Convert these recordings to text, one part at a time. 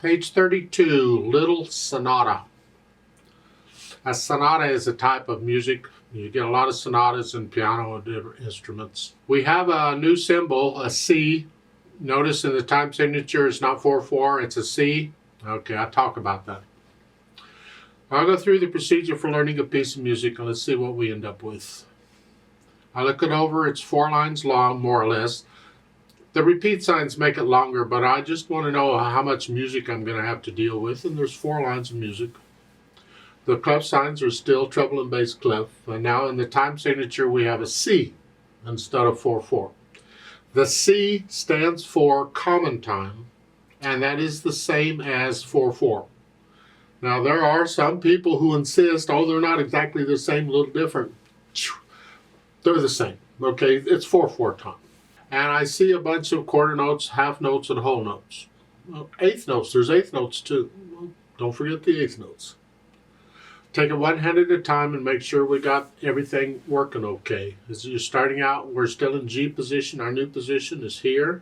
Page 32, Little Sonata. A sonata is a type of music. You get a lot of sonatas in piano and different instruments. We have a new symbol, a C. Notice in the time signature it's not 4/4, it's a C. Okay, I'll talk about that. I'll go through the procedure for learning a piece of music and let's see what we end up with. I look it over, it's 4 lines long, more or less. The repeat signs make it longer, but I just want to know how much music I'm going to have to deal with, and there's 4 lines of music. The clef signs are still treble and bass clef, and now in the time signature we have a C instead of 4/4. The C stands for common time, and that is the same as 4/4. Now there are some people who insist, oh, they're not exactly the same, a little different. They're the same, okay? It's 4/4 time. And I see a bunch of quarter notes, half notes, and whole notes. Well, eighth notes, there's eighth notes too. Well, don't forget the eighth notes. Take it one hand at a time and make sure we got everything working okay. As you're starting out, we're still in G position. Our new position is here.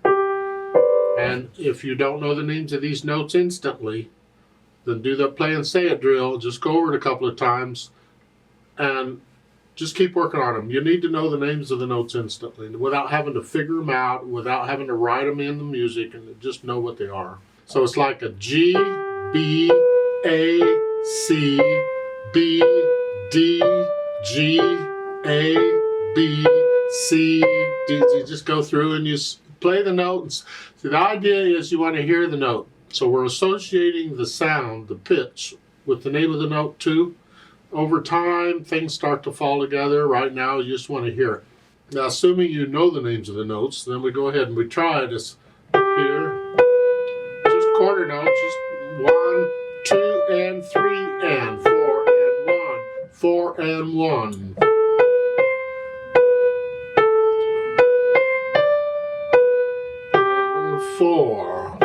And if you don't know the names of these notes instantly, then do the play and say it drill. Just go over it a couple of times and just keep working on them. You need to know the names of the notes instantly without having to figure them out, without having to write them in the music, and just know what they are. So it's like a G, B, A, C, B, D, G, A, B, C, D. You just go through and you play the notes. So the idea is you want to hear the note. So we're associating the sound, the pitch, with the name of the note too. Over time, things start to fall together. Right now, you just want to hear it. Now, assuming you know the names of the notes, then we go ahead and we try this here. Just quarter notes, just 1, 2, and 3, and 4, and 1, 4, and 1. Four.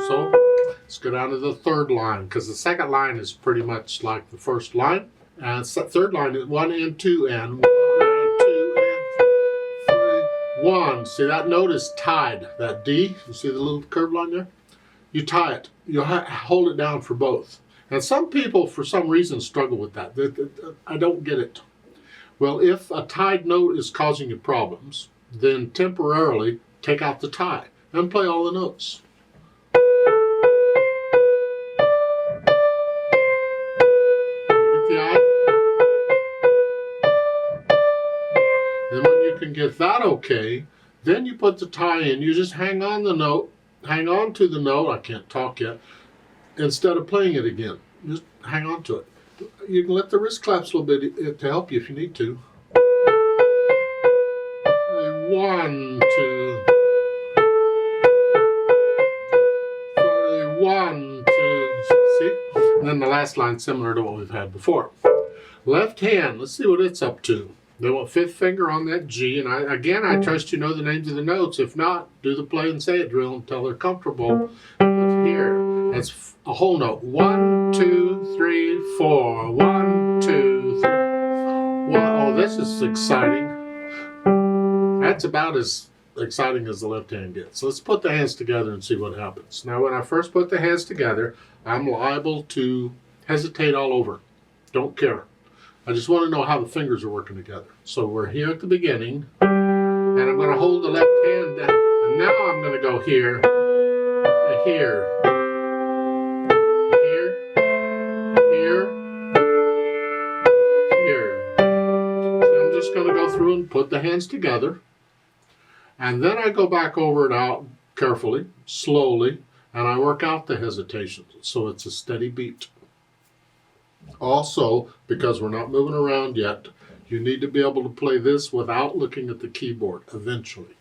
So let's go down to the third line, because the second line is pretty much like the first line. And third line is 1 and 2 and 1 and 2 and 3, 1. See, that note is tied. That D, you see the little curved line there? You tie it. You hold it down for both. And some people, for some reason, struggle with that. I don't get it. Well, if a tied note is causing you problems, then temporarily take out the tie and play all the notes. And when you can get that okay, then you put the tie in. You just hang on the note, hang on to the note. I can't talk yet. Instead of playing it again, just hang on to it. You can let the wrist claps a little bit to help you if you need to. 1, 2. 1, 2. See? And then the last line similar to what we've had before. Left hand, let's see what it's up to. They want 5th finger on that G, and I trust you know the names of the notes. If not, do the play and say it drill until they're comfortable. But here, it's a whole note. 1, 2, 3, 4. 1, 2, 3. Well, oh, this is exciting. That's about as exciting as the left hand gets. So let's put the hands together and see what happens. Now, when I first put the hands together, I'm liable to hesitate all over. Don't care. I just want to know how the fingers are working together. So we're here at the beginning, and I'm going to hold the left hand down, and now I'm going to go here, here, here, here, here. So I'm just going to go through and put the hands together, and then I go back over it out carefully, slowly, and I work out the hesitations, so it's a steady beat. Also, because we're not moving around yet, you need to be able to play this without looking at the keyboard eventually.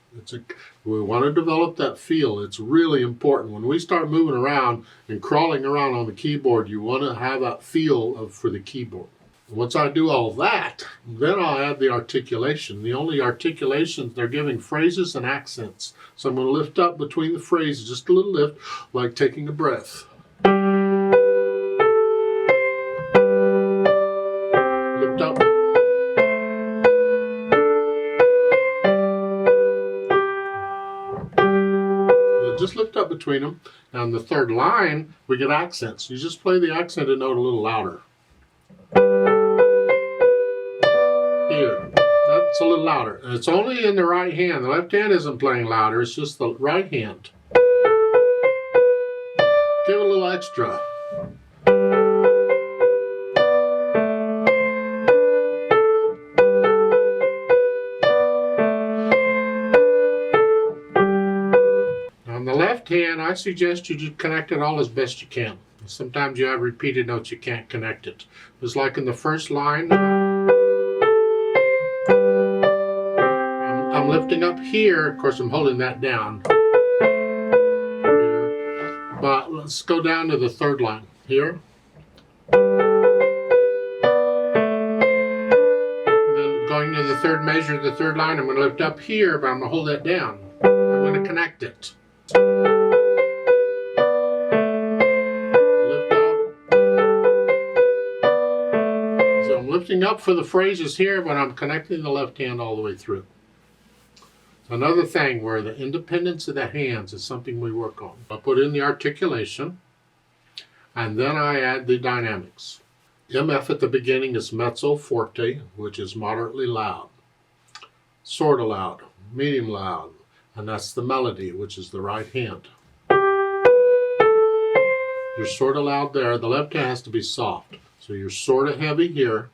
We want to develop that feel. It's really important. When we start moving around and crawling around on the keyboard, you want to have that feel for the keyboard. Once I do all that, then I'll add the articulation. The only articulations, they're giving phrases and accents. So I'm going to lift up between the phrases, just a little lift, like taking a breath. Lift up. Just lift up between them. Now in the third line, we get accents. You just play the accented note a little louder. Here, that's a little louder. And it's only in the right hand. The left hand isn't playing louder, it's just the right hand. Give it a little extra. On the left hand, I suggest you just connect it all as best you can. Sometimes you have repeated notes you can't connect it. It's like in the first line. I'm lifting up here. Of course, I'm holding that down. Here. But let's go down to the third line. Here. Then going to the third measure, the third line, I'm going to lift up here, but I'm going to hold that down. I'm going to connect it. Lift up. So I'm lifting up for the phrases here, but I'm connecting the left hand all the way through. Another thing where the independence of the hands is something we work on. I put in the articulation, and then I add the dynamics. MF at the beginning is mezzo forte, which is moderately loud, sort of loud, medium loud, and that's the melody, which is the right hand. You're sort of loud there. The left hand has to be soft. So you're sort of heavy here,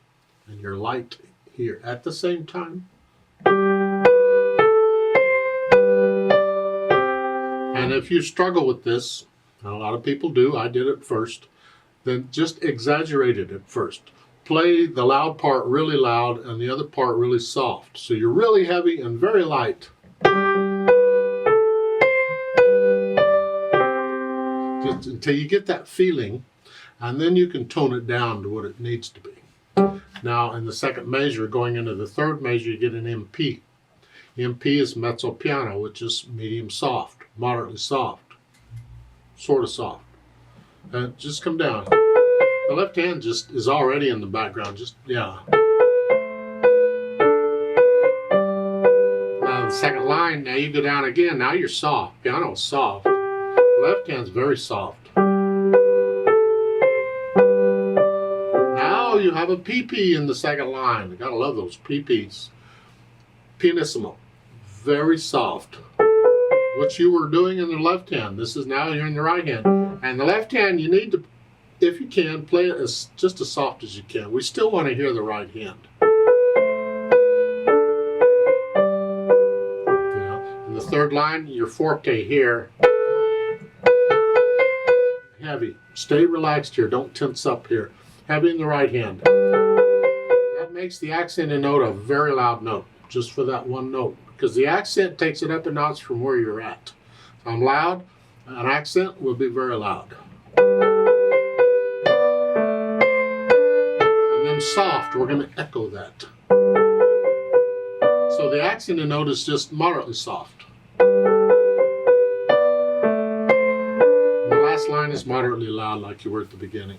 and you're light here at the same time. And if you struggle with this, and a lot of people do, I did it first, then just exaggerate it at first. Play the loud part really loud and the other part really soft. So you're really heavy and very light. Just until you get that feeling, and then you can tone it down to what it needs to be. Now in the second measure, going into the third measure, you get an MP. MP is mezzo piano, which is medium soft, moderately soft, sort of soft. And just come down. The left hand just is already in the background, just, yeah. Now the second line, now you go down again, now you're soft. Piano is soft. The left hand's very soft. Now you have a PP in the second line. You gotta love those PPs. Pianissimo. Very soft. What you were doing in the left hand, this is now you're in the right hand. And the left hand, you need to, if you can, play it as just as soft as you can. We still want to hear the right hand. Yeah. In the third line, your forte here. Heavy. Stay relaxed here. Don't tense up here. Heavy in the right hand. That makes the accented note a very loud note, just for that one note. Because the accent takes it up a notch from where you're at. If I'm loud, an accent will be very loud. And then soft, we're going to echo that. So the accented note is just moderately soft. And the last line is moderately loud like you were at the beginning.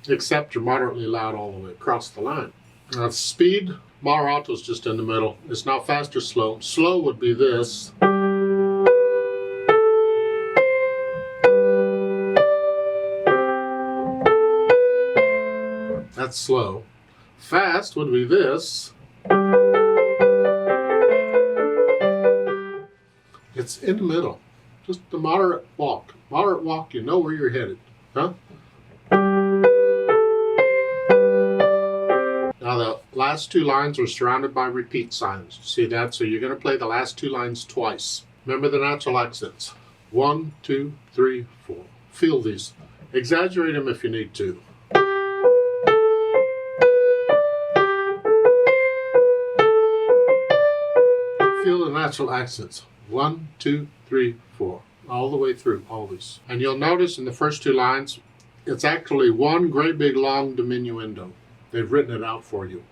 Except you're moderately loud all the way across the line. Now speed. Moderato is just in the middle. It's not fast or slow. Slow would be this. That's slow. Fast would be this. It's in the middle. Just the moderate walk. Moderate walk, you know where you're headed. Huh? Now the last two lines are surrounded by repeat signs. See that? So you're going to play the last two lines twice. Remember the natural accents. 1, 2, 3, 4. Feel these. Exaggerate them if you need to. Feel the natural accents. 1, 2, 3, 4. All the way through, always. And you'll notice in the first two lines, it's actually one great big long diminuendo. They've written it out for you.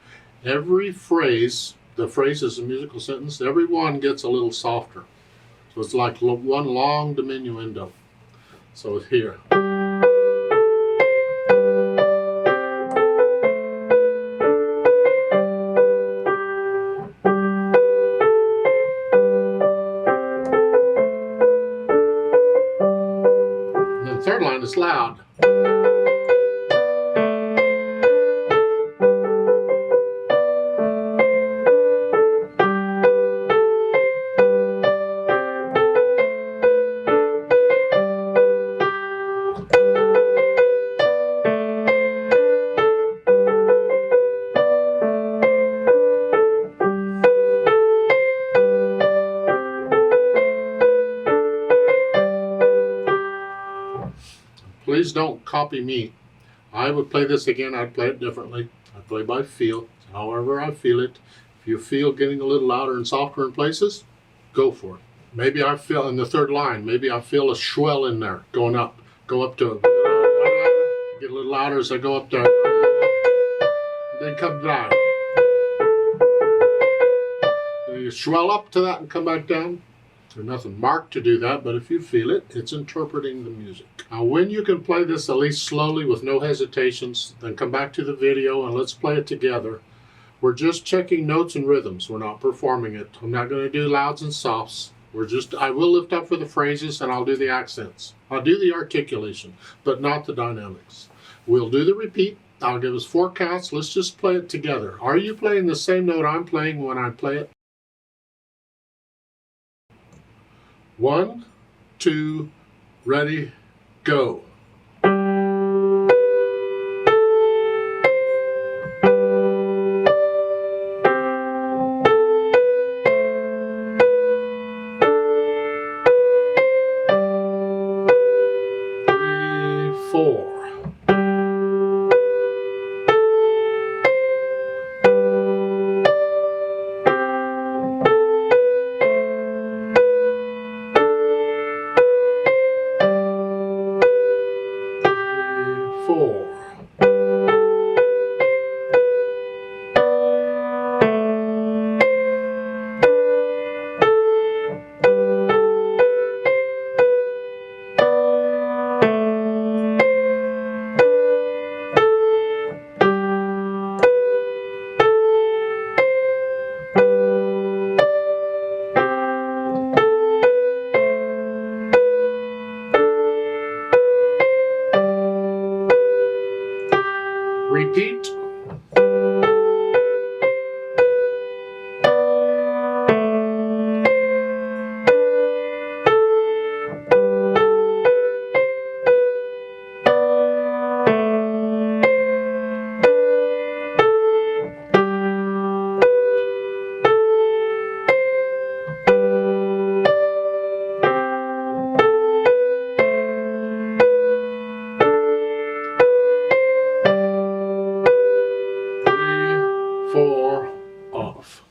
Every phrase, the phrase is a musical sentence, every one gets a little softer. So it's like one long diminuendo. So it's here. The third line is loud. Please don't copy me. I would play this again. I'd play it differently. I play by feel, however I feel it. If you feel getting a little louder and softer in places, go for it. Maybe I feel in the third line, maybe I feel a swell in there going up. Go up to get a little louder as I go up there. Then come down. You swell up to that and come back down. There's nothing marked to do that, but if you feel it, it's interpreting the music. Now, when you can play this at least slowly with no hesitations, then come back to the video and let's play it together. We're just checking notes and rhythms. We're not performing it. I'm not going to do louds and softs. I will lift up for the phrases and I'll do the accents. I'll do the articulation, but not the dynamics. We'll do the repeat. I'll give us 4 counts. Let's just play it together. Are you playing the same note I'm playing when I play it? 1, 2, ready, go. 3, 4. 4. 4, off.